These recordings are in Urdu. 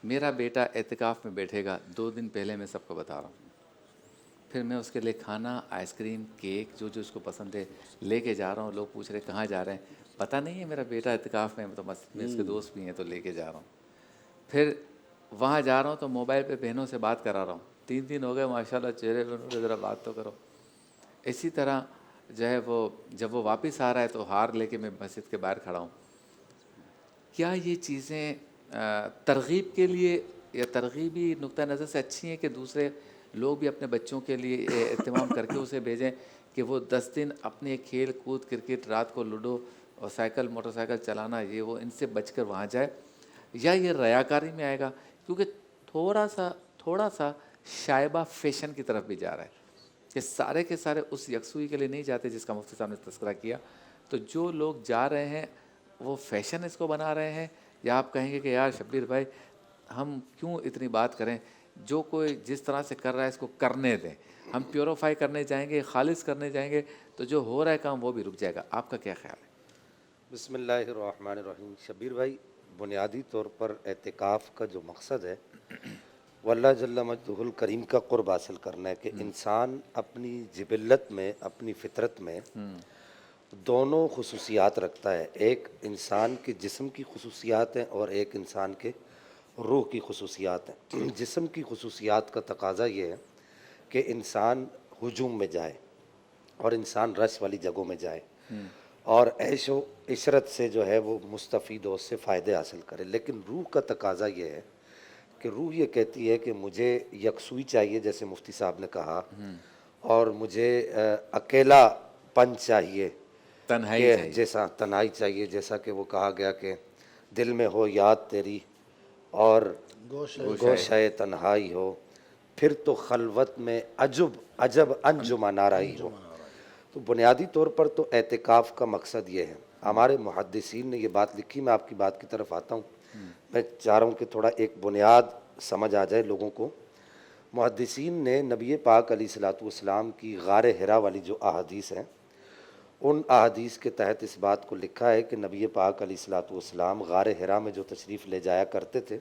میرا بیٹا اعتکاف میں بیٹھے گا 2 دن پہلے میں سب کو بتا رہا ہوں، پھر میں اس کے لیے کھانا، آئس کریم، کیک جو جو اس کو پسند ہے لے کے جا رہا ہوں. لوگ پوچھ رہے کہاں جا رہے ہیں، پتہ نہیں ہے میرا بیٹا اعتکاف میں، تو مسجد میں اس کے دوست بھی ہیں تو لے کے جا رہا ہوں. پھر وہاں جا رہا ہوں تو موبائل پہ بہنوں سے بات کرا رہا ہوں، 3 دن ہو گئے ماشاءاللہ چہرے پہ، ذرا بات تو کرو. اسی طرح جو ہے وہ جب وہ واپس آ رہا ہے تو ہار لے کے میں مسجد کے باہر کھڑا ہوں. کیا یہ چیزیں ترغیب کے لیے یا ترغیبی نقطہ نظر سے اچھی ہیں کہ دوسرے لوگ بھی اپنے بچوں کے لیے اہتمام کر کے اسے بھیجیں کہ وہ 10 دن اپنے کھیل کود، کرکٹ، رات کو لوڈو اور سائیکل، موٹر سائیکل چلانا، یہ وہ ان سے بچ کر وہاں جائے، یا یہ ریاکاری میں آئے گا؟ کیونکہ تھوڑا سا شائبہ فیشن کی طرف بھی جا رہا ہے کہ سارے کے سارے اس یکسوئی کے لیے نہیں جاتے جس کا مفتی صاحب نے تذکرہ کیا. تو جو لوگ جا رہے ہیں وہ فیشن اس کو بنا رہے ہیں، یا آپ کہیں گے کہ یار شبیر بھائی ہم کیوں اتنی بات کریں، جو کوئی جس طرح سے کر رہا ہے اس کو کرنے دیں، ہم پیوریفائی کرنے جائیں گے، خالص کرنے جائیں گے تو جو ہو رہا ہے کام وہ بھی رک جائے گا؟ آپ کا کیا خیال ہے؟ بسم اللہ الرحمن الرحیم. شبیر بھائی، بنیادی طور پر اعتکاف کا جو مقصد ہے وہ اللہ جل مجدہ الکریم کا قرب حاصل کرنا ہے، کہ انسان اپنی جبلت میں، اپنی فطرت میں دونوں خصوصیات رکھتا ہے. ایک انسان کے جسم کی خصوصیات ہیں اور ایک انسان کے روح کی خصوصیات ہیں. جسم کی خصوصیات کا تقاضا یہ ہے کہ انسان ہجوم میں جائے اور انسان رش والی جگہوں میں جائے اور عیش و عشرت سے جو ہے وہ مستفید ہو، اس سے فائدے حاصل کرے. لیکن روح کا تقاضا یہ ہے کہ روح یہ کہتی ہے کہ مجھے یکسوئی چاہیے، جیسے مفتی صاحب نے کہا، اور مجھے اکیلا پن چاہیے، تنہائی کہ چاہیے. جیسا تنہائی چاہیے، جیسا کہ وہ کہا گیا کہ دل میں ہو یاد تیری اور گوشہ تنہائی ہو، پھر تو خلوت میں عجب انجمن آرائی ہو. تو بنیادی طور پر تو اعتکاف کا مقصد یہ ہے. ہمارے محدثین نے یہ بات لکھی، میں آپ کی بات کی طرف آتا ہوں. میں چاہ رہا ہوں کہ تھوڑا ایک بنیاد سمجھ آ جائے لوگوں کو. محدثین نے نبی پاک علیہ الصلوۃ والسلام کی غار حرا والی جو احادیث ہیں، ان احادیث کے تحت اس بات کو لکھا ہے کہ نبی پاک علیہ الصلوۃ والسلام غار حرا میں جو تشریف لے جایا کرتے تھے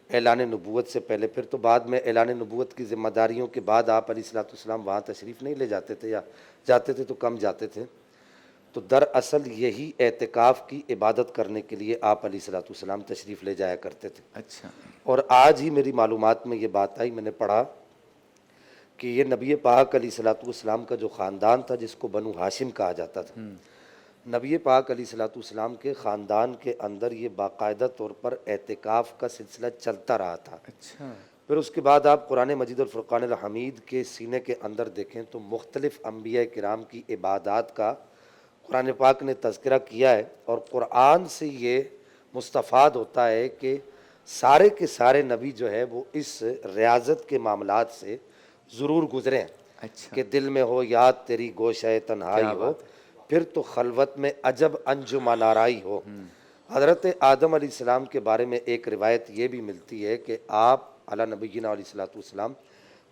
اعلان نبوت سے پہلے، پھر تو بعد میں اعلان نبوت کی ذمہ داریوں کے بعد آپ علیہ الصلوۃ والسلام وہاں تشریف نہیں لے جاتے تھے، یا جاتے تھے تو کم جاتے تھے. تو دراصل یہی اعتکاف کی عبادت کرنے کے لیے آپ علیہ الصلوۃ والسلام تشریف لے جایا کرتے تھے. اچھا. اور آج ہی میری معلومات میں یہ بات آئی، میں نے پڑھا کہ یہ نبی پاک علیہ الصلوۃ والسلام کا جو خاندان تھا، جس کو بنو ہاشم کہا جاتا تھا، نبی پاک علیہ الصلوۃ والسلام کے خاندان کے اندر یہ باقاعدہ طور پر اعتکاف کا سلسلہ چلتا رہا تھا. اچھا. پھر اس کے بعد آپ قرآن مجید اور فرقان الحمید کے سینے کے اندر دیکھیں تو مختلف انبیاء کرام کی عبادات کا قرآن پاک نے تذکرہ کیا ہے. اور قرآن سے یہ مستفاد ہوتا ہے کہ سارے کے سارے نبی جو ہے وہ اس ریاضت کے معاملات سے ضرور گزرے ہیں. اچھا. کہ دل میں ہو یاد تیری گوشہ تنہائی کیا ہو، بات ہے. پھر تو خلوت میں عجب انجمن آرائی ہو. حضرت آدم علیہ السلام کے بارے میں ایک روایت یہ بھی ملتی ہے کہ آپ علی نبینا علیہ الصلوۃ والسلام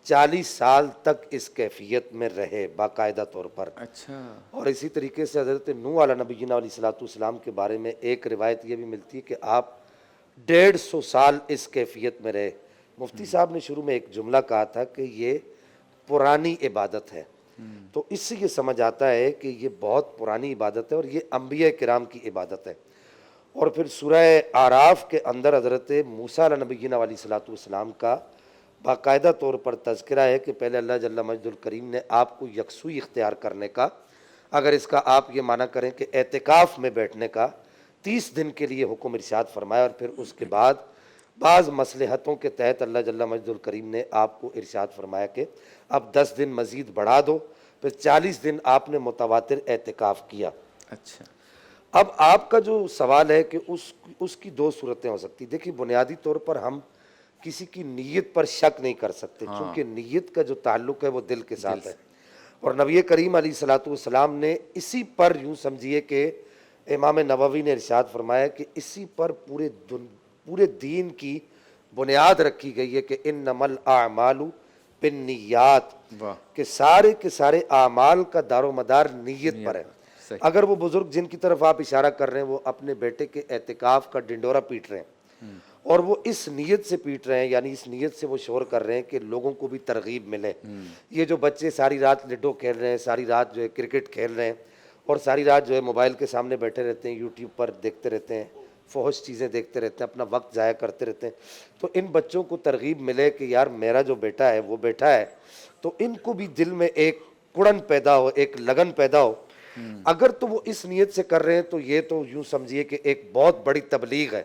40 سال تک اس کیفیت میں رہے باقاعدہ طور پر. اچھا. اور اسی طریقے سے حضرت نوح علی نبینا علیہ الصلوۃ والسلام کے بارے میں ایک روایت یہ بھی ملتی ہے کہ آپ 150 سال اس کیفیت میں رہے. مفتی صاحب نے شروع میں ایک جملہ کہا تھا کہ یہ پرانی عبادت ہے، تو اس سے یہ سمجھ آتا ہے کہ یہ بہت پرانی عبادت ہے اور یہ انبیاء کرام کی عبادت ہے. اور پھر سورہ اعراف کے اندر حضرت موسیٰ علیہ نبینا علیہ الصلوۃ والسلام کا باقاعدہ طور پر تذکرہ ہے کہ پہلے اللہ جل مجدہ الکریم نے آپ کو یکسوئی اختیار کرنے کا، اگر اس کا آپ یہ معنی کریں کہ اعتکاف میں بیٹھنے کا 30 دن کے لیے حکم ارشاد فرمایا. اور پھر اس کے بعد بعض مصلحتوں کے تحت اللہ جل مجدہ الکریم نے آپ کو ارشاد فرمایا کہ اب 10 دن مزید بڑھا دو. پھر 40 دن آپ نے متواتر اعتکاف کیا. اچھا. اب آپ کا جو سوال ہے کہ اس کی 2 صورتیں ہو سکتی. دیکھیے بنیادی طور پر ہم کسی کی نیت پر شک نہیں کر سکتے، کیونکہ نیت کا جو تعلق ہے وہ دل کے ساتھ ہے. اور نبی کریم علیہ الصلوۃ والسلام نے اسی پر یوں سمجھیے کہ امام نووی نے ارشاد فرمایا کہ اسی پر پورے دین کی بنیاد رکھی گئی ہے کہ انما الاعمال بالنیات، کہ سارے کے سارے اعمال کا دار و مدار نیت پر ہے. اگر وہ بزرگ جن کی طرف آپ اشارہ کر رہے ہیں وہ اپنے بیٹے کے اعتکاف کا ڈنڈورا پیٹ رہے ہیں اور وہ اس نیت سے پیٹ رہے ہیں، یعنی اس نیت سے وہ شور کر رہے ہیں کہ لوگوں کو بھی ترغیب ملے. یہ جو بچے ساری رات لڈو کھیل رہے ہیں، ساری رات جو ہے کرکٹ کھیل رہے ہیں، اور ساری رات جو ہے موبائل کے سامنے بیٹھے رہتے ہیں، یوٹیوب پر دیکھتے رہتے ہیں، فحش چیزیں دیکھتے رہتے ہیں، اپنا وقت ضائع کرتے رہتے ہیں، تو ان بچوں کو ترغیب ملے کہ یار میرا جو بیٹا ہے وہ بیٹا ہے، تو ان کو بھی دل میں ایک کڑن پیدا ہو، ایک لگن پیدا ہو. اگر تو وہ اس نیت سے کر رہے ہیں تو یہ تو یوں سمجھیے کہ ایک بہت بڑی تبلیغ ہے.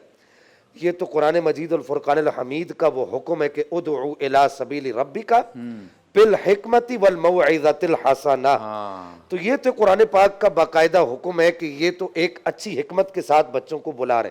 یہ تو قرآن مجید الفرقان الحمید کا وہ حکم ہے کہ ادعو الی سبیل ربک بالحکمت والموعظۃ الحسنہ. تو یہ تو قرآن پاک کا باقاعدہ حکم ہے کہ یہ تو ایک اچھی حکمت کے ساتھ بچوں کو بلا رہے.